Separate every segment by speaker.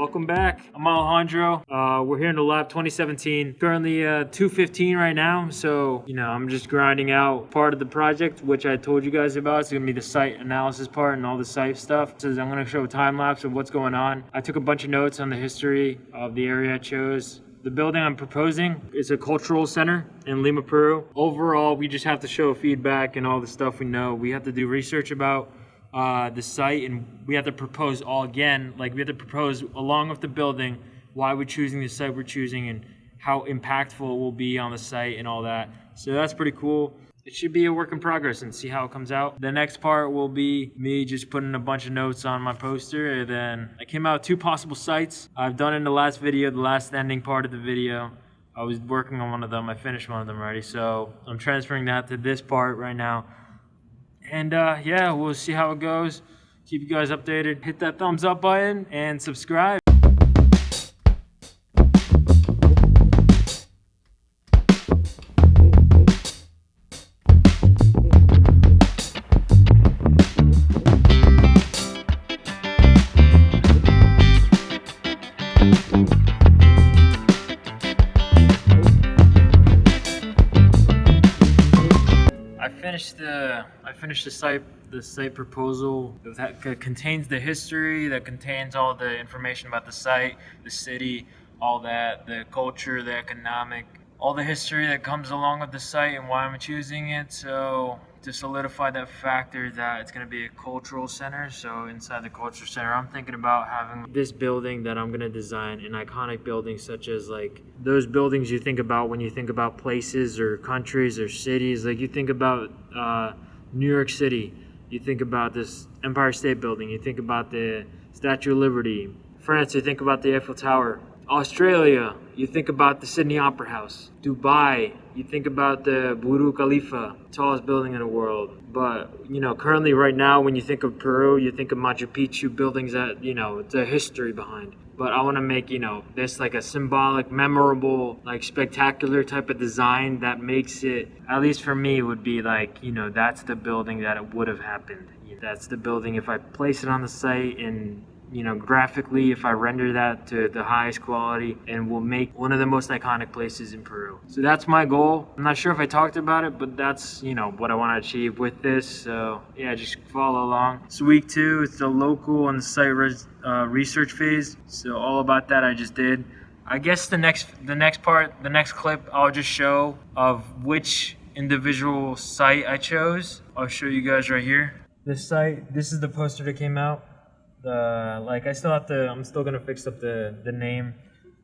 Speaker 1: Welcome back. I'm Alejandro. We're here in the lab 2017. Currently 2:15 right now, so I'm just grinding out part of the project, which I told you guys about. It's gonna be the site analysis part and all the site stuff. So I'm gonna show a time lapse of what's going on. I took a bunch of notes on the history of the area I chose. The building I'm proposing is a cultural center in Lima, Peru. Overall, we just have to show feedback and all the stuff we know. We have to do research about the site, and we have to propose all again. Like, we have to propose along with the building why we're choosing the site we're choosing and how impactful it will be on the site and all that. So that's pretty cool. It should be a work in progress and see how it comes out. The next part will be me just putting a bunch of notes on my poster, and then I came out with 2 possible sites. I've done in the last video, the last ending part of the video. I was working on one of them. I finished one of them already, so I'm transferring that to this part right now. And yeah, we'll see how it goes. Keep you guys updated. Hit that thumbs up button and subscribe. I finished the site proposal that contains the history, that contains all the information about the site, the city, all that, the culture, the economic, all the history that comes along with the site and why I'm choosing it. So to solidify that factor that it's going to be a cultural center. So inside the cultural center, I'm thinking about having this building that I'm going to design an iconic building, such as like those buildings you think about when you think about places or countries or cities. Like, you think about New York City, you think about this Empire State Building, you think about the Statue of Liberty. France, you think about the Eiffel Tower. Australia, you think about the Sydney Opera House. Dubai, you think about the Burj Khalifa, tallest building in the world. But, currently right now, when you think of Peru, you think of Machu Picchu, buildings that, it's a history behind. But I want to make, this like a symbolic, memorable, like spectacular type of design that makes it, at least for me, would be like, that's the building that it would have happened. That's the building if I place it on the site, and graphically, if I render that to the highest quality, and will make one of the most iconic places in Peru. So that's my goal. I'm not sure if I talked about it, but that's, what I want to achieve with this. So yeah, just follow along. It's week 2. It's the local and the site research phase. So all about that I just did. I guess the next clip, I'll just show of which individual site I chose. I'll show you guys right here. This site, this is the poster that came out. I'm still gonna fix up the name,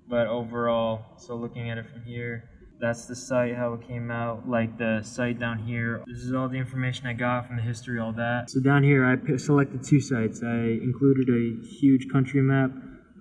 Speaker 1: but overall, so looking at it from here, that's the site, how it came out. Like, the site down here, this is all the information I got from the history, all that. So down here, I selected 2 sites. I included a huge country map,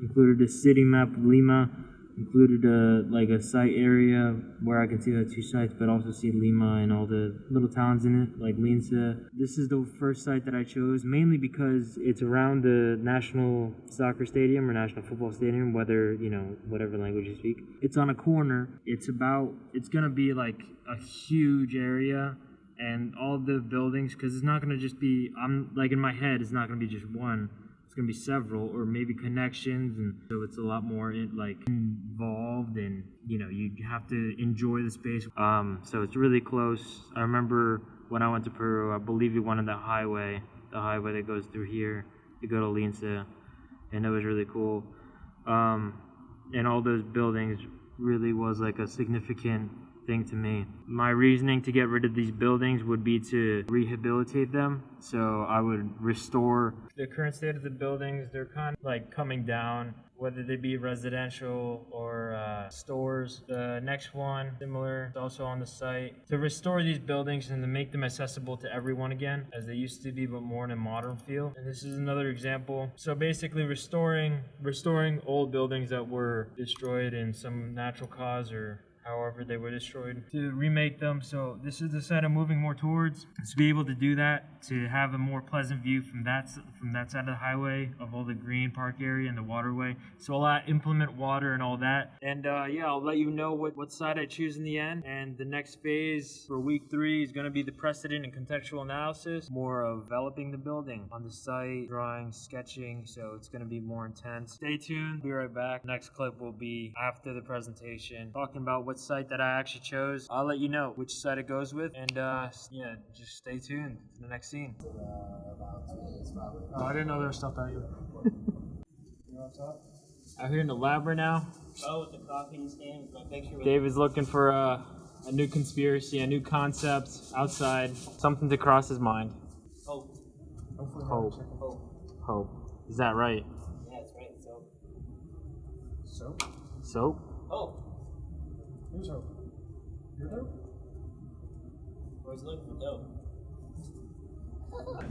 Speaker 1: included a city map of Lima, included a site area where I can see the 2 sites, but also see Lima and all the little towns in it, like Lince. This is the first site that I chose, mainly because it's around the National Soccer Stadium or National Football Stadium, whatever language you speak. It's on a corner. It's gonna be like a huge area, and all the buildings, because it's not gonna just be, in my head, it's not gonna be just one. It's gonna be several, or maybe connections, and so it's a lot more involved, and you have to enjoy the space. So it's really close. I remember when I went to Peru, I believe we went on the highway that goes through here to go to Lince, and it was really cool. And all those buildings really was like a significant thing to me. My reasoning to get rid of these buildings would be to rehabilitate them. So I would restore the current state of the buildings. They're kind of like coming down, whether they be residential or stores. The next one, similar, it's also on the site. To restore these buildings and to make them accessible to everyone again, as they used to be, but more in a modern feel. And this is another example. So basically restoring old buildings that were destroyed in some natural cause or however they were destroyed, to remake them. So this is the side I'm moving more towards, to be able to do that, to have a more pleasant view from that side of the highway, of all the green park area and the waterway. So I'll implement water and all that. And yeah, I'll let you know what side I choose in the end. And the next phase for week 3 is going to be the precedent and contextual analysis, more of developing the building on the site, drawing, sketching. So it's going to be more intense. Stay tuned. Be right back. Next clip will be after the presentation, talking about what site that I actually chose. I'll let you know which site it goes with, and yeah, just stay tuned to the next scene.
Speaker 2: Oh, I didn't know there was stuff out here. You on top?
Speaker 1: Out here in the lab right now.
Speaker 3: Oh, with the coffee stand with my picture.
Speaker 1: David's looking for a new conspiracy, a new concept outside, something to cross his mind.
Speaker 3: Hope.
Speaker 1: Hope. Is that right?
Speaker 3: Yeah, that's right.
Speaker 2: Soap?
Speaker 1: Soap?
Speaker 3: Hope.
Speaker 2: Who's Hope? You're Hope?
Speaker 3: Always looking for dope.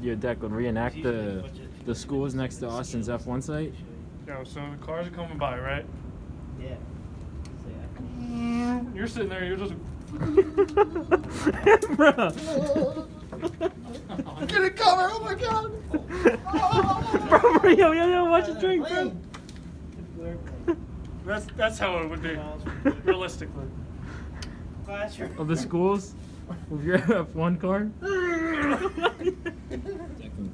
Speaker 1: Yo, Declan, reenact the schools next to Austin's F1 site.
Speaker 2: Yo, so the cars are coming by, right?
Speaker 3: Yeah.
Speaker 2: You're sitting there, you're just...
Speaker 1: Bro.
Speaker 2: Get it cover! Oh my god!
Speaker 1: Bro, yo, watch it drink, bro.
Speaker 2: That's how it would be, realistically.
Speaker 1: Of the schools? With your F1 car? Declan,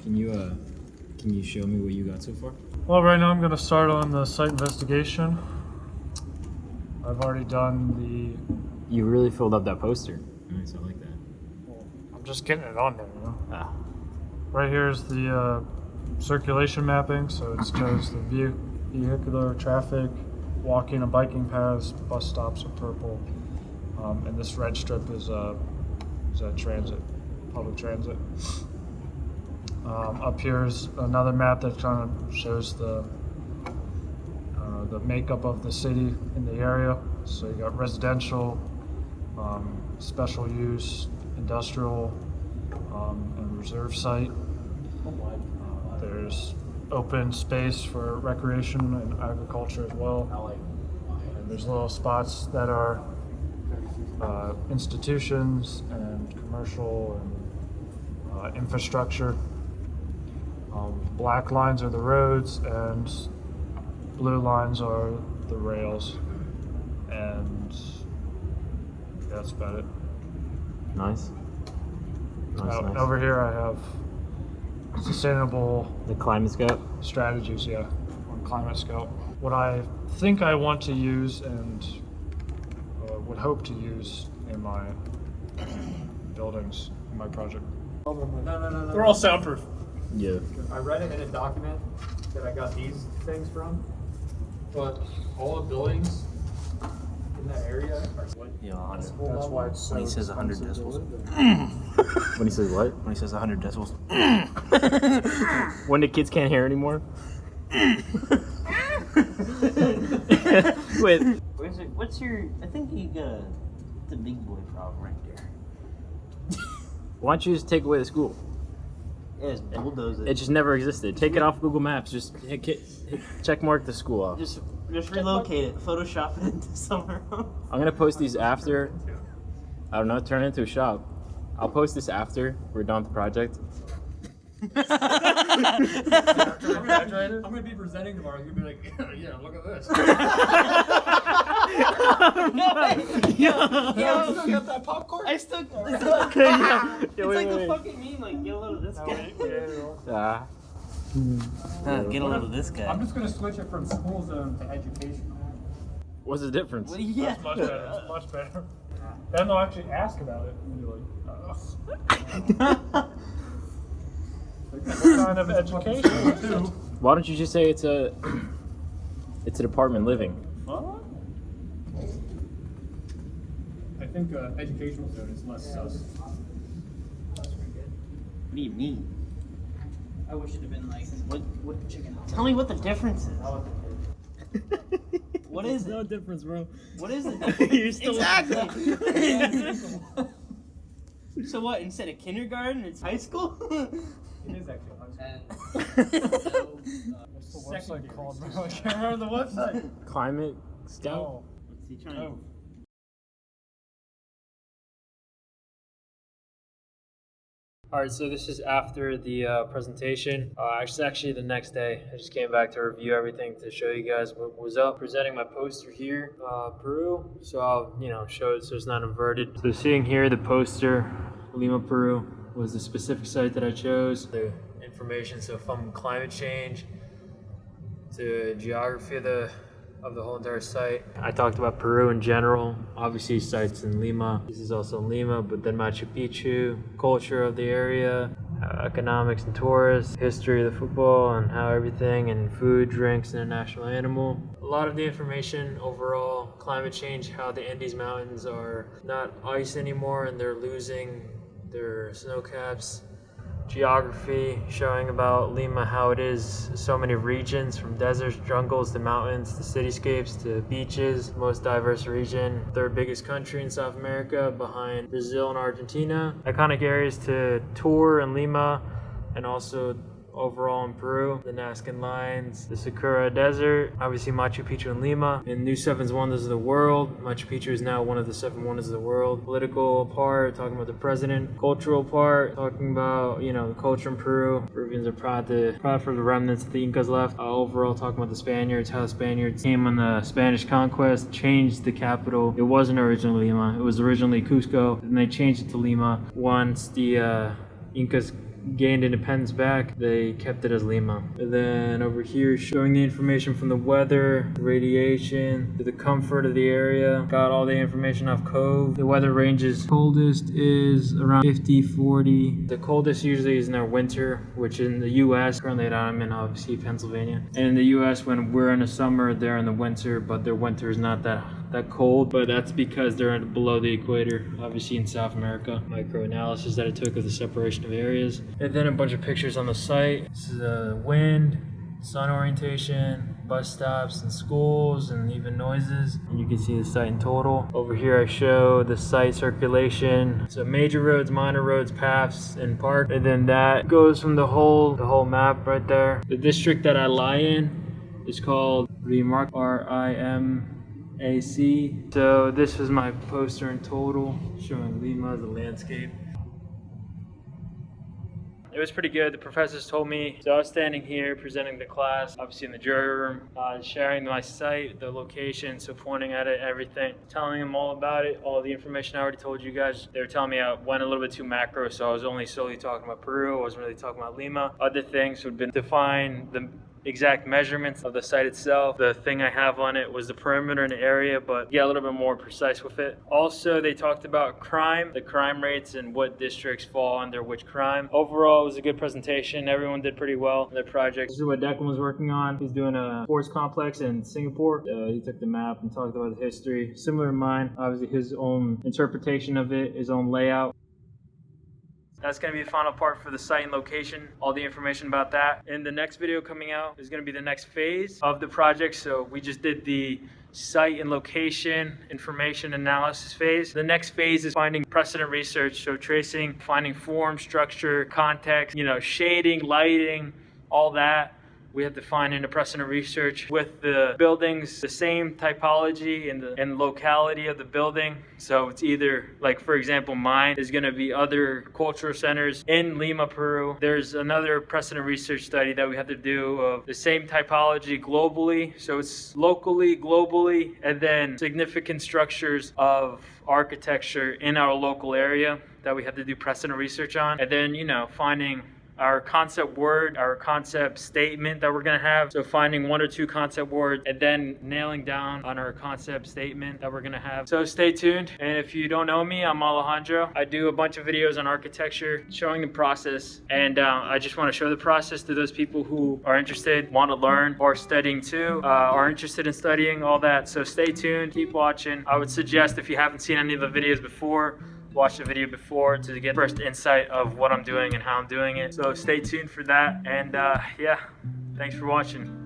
Speaker 1: can you show me what you got so far?
Speaker 2: Well, right now I'm going to start on the site investigation. I've already done
Speaker 1: You really filled up that poster. Nice, I like that.
Speaker 2: I'm just getting it on there, you know?
Speaker 1: Ah.
Speaker 2: Right here is the circulation mapping, so it shows the vehicular traffic, walking and biking paths, bus stops are purple, and this red strip is transit, public transit. Up here is another map that kind of shows the makeup of the city in the area. So you got residential, special use, industrial, and reserve site. There's open space for recreation and agriculture as well. And there's little spots that are institutions and commercial and infrastructure. Black lines are the roads and blue lines are the rails. And yeah, that's about it.
Speaker 1: Nice. Nice.
Speaker 2: Over here I have sustainable
Speaker 1: The climate scout.
Speaker 2: strategies, yeah, on Climate Scout. What I think I want to use and would hope to use in my buildings, in my project.
Speaker 4: No.
Speaker 2: They're all soundproof.
Speaker 1: Yeah.
Speaker 4: I read it in a document that I got these things from, but all the buildings in that area are
Speaker 5: Yeah, 100.
Speaker 2: That's why it's so
Speaker 5: When he says 100
Speaker 2: expensive to
Speaker 5: decibels.
Speaker 2: live there.
Speaker 1: When he says what?
Speaker 5: When he says 100 decibels.
Speaker 1: When the kids can't hear anymore? Wait.
Speaker 3: What's your? I think you got the big boy problem right there.
Speaker 1: Why don't you just take away the school?
Speaker 3: Yeah, just bulldoze it.
Speaker 1: It just never existed. Take it off Google Maps. Just check mark the school off.
Speaker 3: Just relocate it. Photoshop it into somewhere else.
Speaker 1: I'm gonna post these after. I don't know. Turn it into a shop. I'll post this after we're done with the project.
Speaker 4: I'm gonna be presenting tomorrow. You're gonna be like, yeah, look at this.
Speaker 3: Yo,
Speaker 4: You still got that popcorn?
Speaker 3: I still.
Speaker 1: Okay, yeah.
Speaker 3: It's like the fucking meme, like get a load of this guy. Get a load of this guy.
Speaker 4: I'm just gonna switch it from school zone to education.
Speaker 1: What's the difference?
Speaker 3: Yeah.
Speaker 2: It's much better. It's much better. Then they'll actually ask about it and be like, what kind of education too?
Speaker 1: Why don't you just say it's an apartment living?
Speaker 4: What? I think educational zone is less sus.
Speaker 3: What do you mean?
Speaker 6: I wish it had been like
Speaker 3: What chicken? Tell me what the difference is. What is
Speaker 1: No
Speaker 3: it?
Speaker 1: difference, bro.
Speaker 3: What is it?
Speaker 1: You're still
Speaker 3: Exactly. So what? Instead of kindergarten, it's high school.
Speaker 4: It is actually high school.
Speaker 2: What's the website called, bro? I can't remember the website.
Speaker 1: Climate scout.
Speaker 2: Oh.
Speaker 3: What's he trying?
Speaker 2: Oh.
Speaker 1: All right, so this is after the presentation. It's actually the next day. I just came back to review everything to show you guys what was up. Presenting my poster here, Peru. So I'll show it so it's not inverted. So seeing here the poster, Lima, Peru, was the specific site that I chose. The information, so from climate change to geography of the whole entire site. I talked about Peru in general, obviously sites in Lima. This is also in Lima, but then Machu Picchu, culture of the area, economics and tourists, history of the football and how everything, and food, drinks, international animal. A lot of the information overall, climate change, how the Andes Mountains are not ice anymore and they're losing their snow caps. Geography, showing about Lima, how it is so many regions, from deserts, jungles, to mountains, to cityscapes, to beaches. Most diverse region, third biggest country in South America behind Brazil and Argentina. Iconic areas to tour in Lima and also overall in Peru. The Nazcan Lines, the Sakura Desert, obviously Machu Picchu in Lima, and New Seven Wonders of the World. Machu Picchu is now one of the 7 wonders of the world. Political part, talking about the president. Cultural part, talking about, the culture in Peru. Peruvians are proud for the remnants that the Incas left. Overall, talking about the Spaniards, how the Spaniards came on the Spanish conquest, changed the capital. It wasn't originally Lima, it was originally Cusco, and they changed it to Lima. Once the Incas gained independence back, they kept it as Lima. And then over here, showing the information from the weather, radiation, to the comfort of the area. Got all the information off Cove. The weather ranges, coldest is around 50, 40. The coldest usually is in our winter, which in the US, currently I'm in obviously Pennsylvania. And in the US, when we're in the summer, they're in the winter, but their winter is not that cold, but that's because they're below the equator, obviously in South America. Micro-analysis that I took of the separation of areas. And then a bunch of pictures on the site. This is wind, sun orientation, bus stops and schools, and even noises. And you can see the site in total. Over here I show the site circulation. So major roads, minor roads, paths, and park. And then that goes from the whole map right there. The district that I lie in is called Rimac, R-I-M-A-C. So this was my poster in total, showing Lima as a landscape. It was pretty good. The professors told me, so I was standing here presenting the class, obviously in the jury room, sharing my site, the location, so pointing at it, everything, telling them all about it, all the information I already told you guys. They were telling me I went a little bit too macro, so I was only solely talking about Peru. I wasn't really talking about Lima. Other things would have been define the exact measurements of the site itself. The thing I have on it was the perimeter and the area, but a little bit more precise with it. Also, they talked about crime, the crime rates and what districts fall under which crime. Overall, it was a good presentation. Everyone did pretty well in their project. This is what Declan was working on. He's doing a sports complex in Singapore. He took the map and talked about the history. Similar to mine, obviously his own interpretation of it, his own layout. That's going to be the final part for the site and location, all the information about that. In the next video coming out is going to be the next phase of the project. So we just did the site and location information analysis phase. The next phase is finding precedent research, so tracing, finding form, structure, context, shading, lighting, all that. We have to find in the precedent research with the buildings, the same typology and locality of the building. So it's either, like for example, mine is going to be other cultural centers in Lima, Peru. There's another precedent research study that we have to do of the same typology globally. So it's locally, globally, and then significant structures of architecture in our local area that we have to do precedent research on. And then, finding our concept word, our concept statement that we're going to have. So finding 1 or 2 concept words and then nailing down on our concept statement that we're going to have. So stay tuned. And if you don't know me, I'm Alejandro. I do a bunch of videos on architecture showing the process. And I just want to show the process to those people who are interested, want to learn, or studying too, are interested in studying, all that. So stay tuned, keep watching. I would suggest, if you haven't seen any of the videos before, watch the video before to get first insight of what I'm doing and how I'm doing it. So stay tuned for that, and thanks for watching.